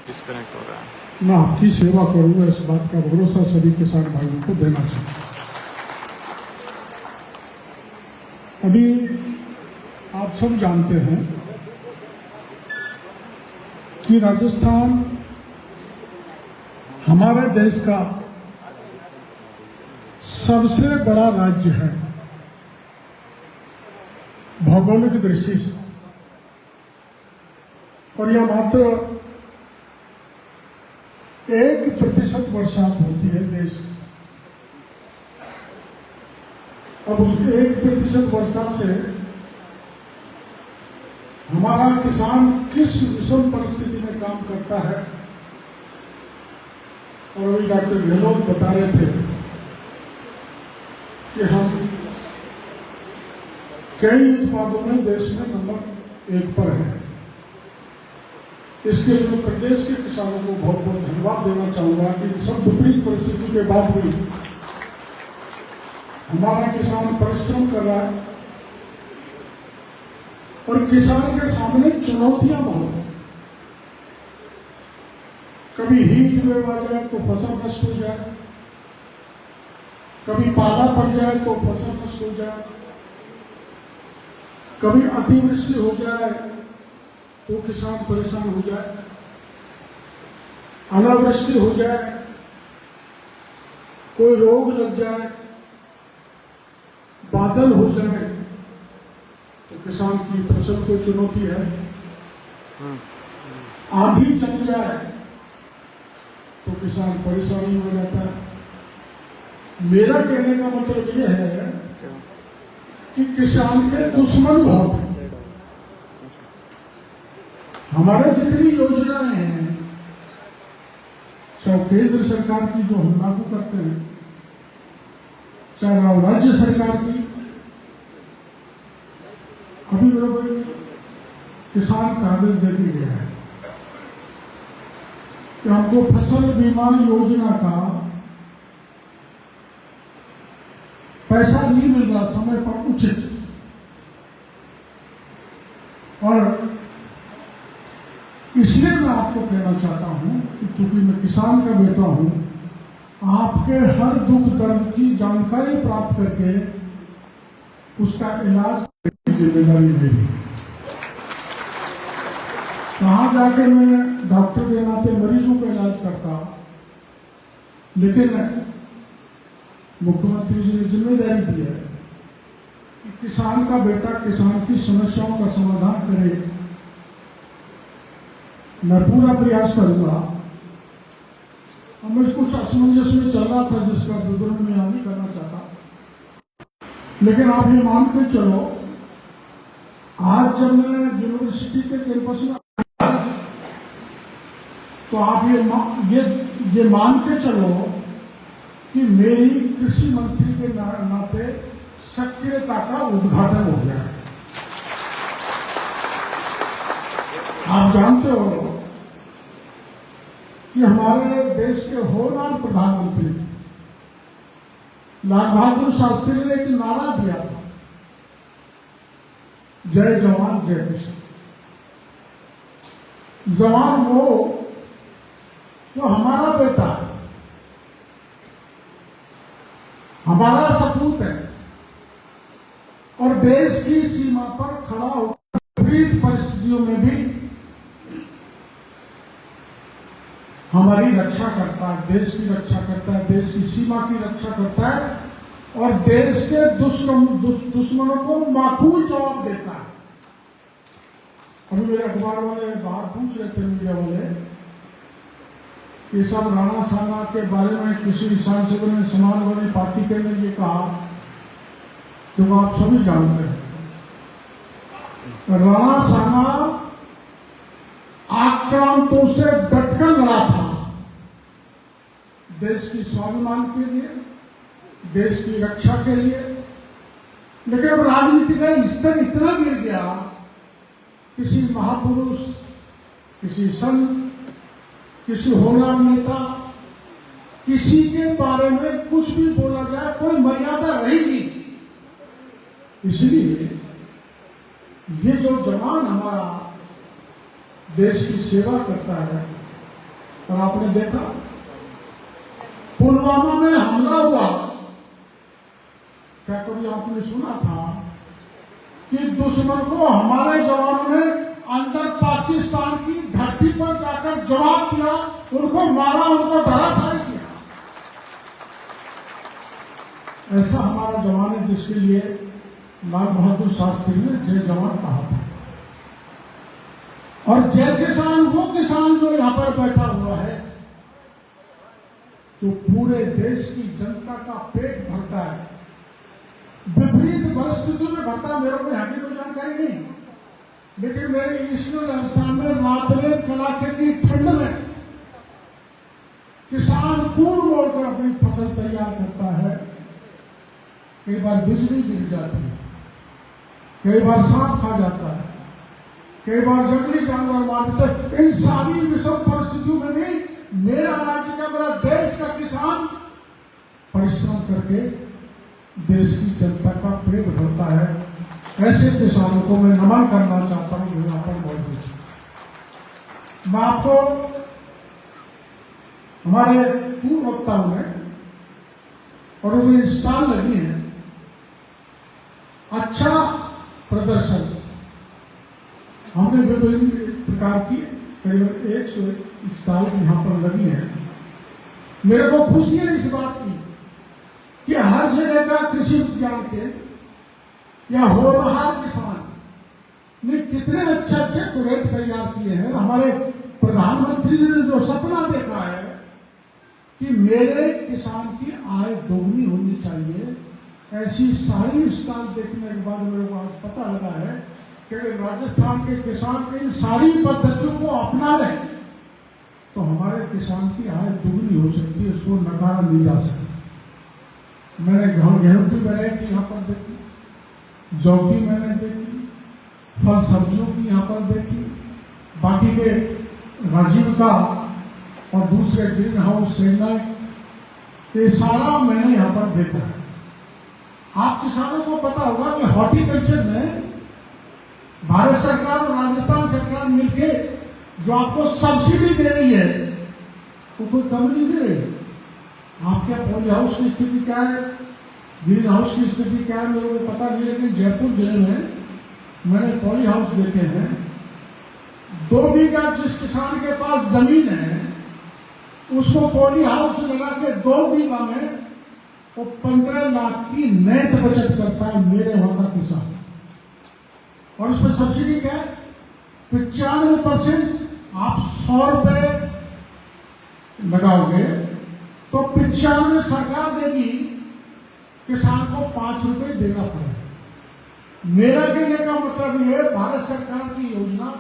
Disconnect हो रहा है। मैं आपकी सेवा करूंगा, इस बात का भरोसा सभी किसान भाइयों को देना चाहिए। अभी आप सब जानते हैं कि राजस्थान हमारे देश का सबसे बड़ा राज्य है भौगोलिक दृष्टि से, और यह मात्र 1% बरसात होती है देश की। अब उस 1% वर्षा से हमारा किसान किस विषम परिस्थिति में काम करता है, और अभी डॉक्टर गहलोत बता रहे थे कि हम कई उत्पादों में देश में नंबर 1 पर है। इसके लिए मैं प्रदेश के किसानों को बहुत बहुत धन्यवाद देना चाहूंगा कि सब विपरीत परिस्थिति के बाद भी हमारा किसान परिश्रम कर रहा है, और किसान के सामने चुनौतियां बहुत हैं। कभी हीट वेव आ जाए तो फसल नष्ट हो जाए, कभी पाला पड़ जाए तो फसल नष्ट हो जाए, कभी अतिवृष्टि हो जाए तो किसान परेशान हो जाए, अनावृष्टि हो जाए, कोई रोग लग जाए, बादल हो जाए तो किसान की फसल को चुनौती है। आंधी चल जाए तो किसान परेशानी हो जाता है। मेरा कहने का मतलब यह है कि किसान के दुश्मन बहुत हैं। हमारे जितनी योजनाएं हैं, चाहे केंद्र सरकार की जो हम लागू करते हैं, चाहे राज्य सरकार की, अभी बराबर किसान कागज दे के गया है कि हमको फसल बीमा योजना का पैसा नहीं मिल रहा समय पर उचित, और इसलिए मैं आपको कहना चाहता हूं कि क्योंकि मैं किसान का बेटा हूं, आपके हर दुख दर्द की जानकारी प्राप्त करके उसका इलाज करने की जिम्मेदारी मेरी है। कहाँ जाके मैं डॉक्टर के नाते मरीजों का इलाज करता, लेकिन मुख्यमंत्री जी ने जिम्मेदारी दी है कि किसान का बेटा किसान की समस्याओं का समाधान करे। मैं पूरा प्रयास करूंगा। और मैं कुछ असमंजस में चल रहा था जिसका विवरण मैं नहीं करना चाहता, लेकिन आप ये मान के चलो, आज जब मैं यूनिवर्सिटी के कैंपस में तो आप ये मान के चलो कि मेरी कृषि मंत्री के नाते सक्रियता का उद्घाटन हो गया। आप जानते हो कि हमारे देश के होरहार प्रधानमंत्री लाल बहादुर शास्त्री ने एक नारा दिया था, जय जवान जय किसान। जवान वो जो हमारा बेटा है, हमारा सपूत है, और देश की सीमा पर खड़ा होकर विपरीत परिस्थितियों में भी हमारी रक्षा करता है, देश की रक्षा करता है, देश की सीमा की रक्षा करता है, और देश के दुश्मनों को माकूल जवाब देता है। अभी मेरे अखबार वाले बाहर पूछ रहे थे, मीडिया वाले, कि सब राणा साहब के बारे में किसी सांसद ने समाजवादी पार्टी के लिए कहा, जो आप सभी जानते हैं। राणा साहब आक्रांतों से डटकर लड़ा था, देश की स्वाभिमान के लिए, देश की रक्षा के लिए। लेकिन अब राजनीति का स्तर इतना गिर गया, किसी महापुरुष, किसी संत, किसी होनहार नेता, किसी के बारे में कुछ भी बोला जाए, कोई मर्यादा रहेगी। इसलिए ये जो जवान हमारा देश की सेवा करता है, और आपने देखा पुलवामा में हमला हुआ, क्या कभी आपने सुना था कि दुश्मन को हमारे जवानों ने अंदर पाकिस्तान की धरती पर जाकर जवाब दिया, उनको मारा, उनको धराशायी किया। ऐसा हमारा जवान है जिसके लिए लाल बहादुर शास्त्री ने जय जवान कहा था। और जय किसान वो किसान जो यहां पर बैठा हुआ है, जो पूरे देश की जनता का पेट भरता है, विपरीत परिस्थितियों में भरता। मेरे को यहाँ की कोई जानकारी नहीं, लेकिन मेरे ईस्टर्न राजस्थान में रात में कड़ाके की ठंड में किसान कूड़ मोड़ कर अपनी फसल तैयार करता है। कई बार बिजली गिर जाती है, कई बार सांप खा जाता है, कई बार जंगली जानवर मार देते। इन सारी विषम परिस्थितियों में भी मेरा राज्य का, मेरा देश का किसान परिश्रम करके देश की जनता का पेट भरता है। ऐसे किसानों को मैं नमन करना चाहता हूं। यहाँ पर मौजूद मैं आपको हमारे पूर्व वक्ताओं ने और उनकी स्टॉल लगी है, अच्छा प्रदर्शन हमने विभिन्न प्रकार की करीबन 100 स्टॉल यहाँ पर लगी है। मेरे को खुशी है इस बात की कि हर जगह का कृषि विज्ञान के या होनहार किसान ने कितने अच्छे अच्छे प्रोजेक्ट तैयार किए हैं। हमारे प्रधानमंत्री ने जो सपना देखा है कि मेरे किसान की आय दोगुनी होनी चाहिए, ऐसी सारी स्टॉल देखने के बाद मेरे को आज पता लगा है कि राजस्थान के किसान इन सारी पद्धतियों को अपना लें तो हमारे किसान की आय दुगनी हो सकती है, इसको नकारा नहीं जा सकता। मैंने गेहूं की वैरायटी यहाँ पर देखी, जौ की मैंने देखी, फल सब्जियों की यहाँ पर देखी, बाकी के राजीव का और दूसरे ग्रीन हाउस सेंगाई, ये सारा मैंने यहाँ पर देखा है। आप किसानों को पता होगा कि हॉर्टिकल्चर में भारत सरकार और राजस्थान सरकार मिलके जो आपको सब्सिडी दे रही है वो कोई कम नहीं दे रही। आपके पॉली हाउस की स्थिति क्या है, ग्रीन हाउस की स्थिति क्या है, मेरे को पता नहीं, लेकिन जयपुर जिले में मैंने पॉली हाउस देखे हैं। 2 बीघा जिस किसान के पास जमीन है उसको पॉली हाउस लगा के 2 बीघा में वो 15 लाख की नेट बचत करता है मेरे वहां का किसान। और उस पर सब्सिडी क्या है, 95%। आप 100 रुपए लगाओगे तो 95 सरकार देगी, किसान को 5 रुपए देना पड़ेगा। मेरा कहने का मतलब ये, भारत सरकार की योजना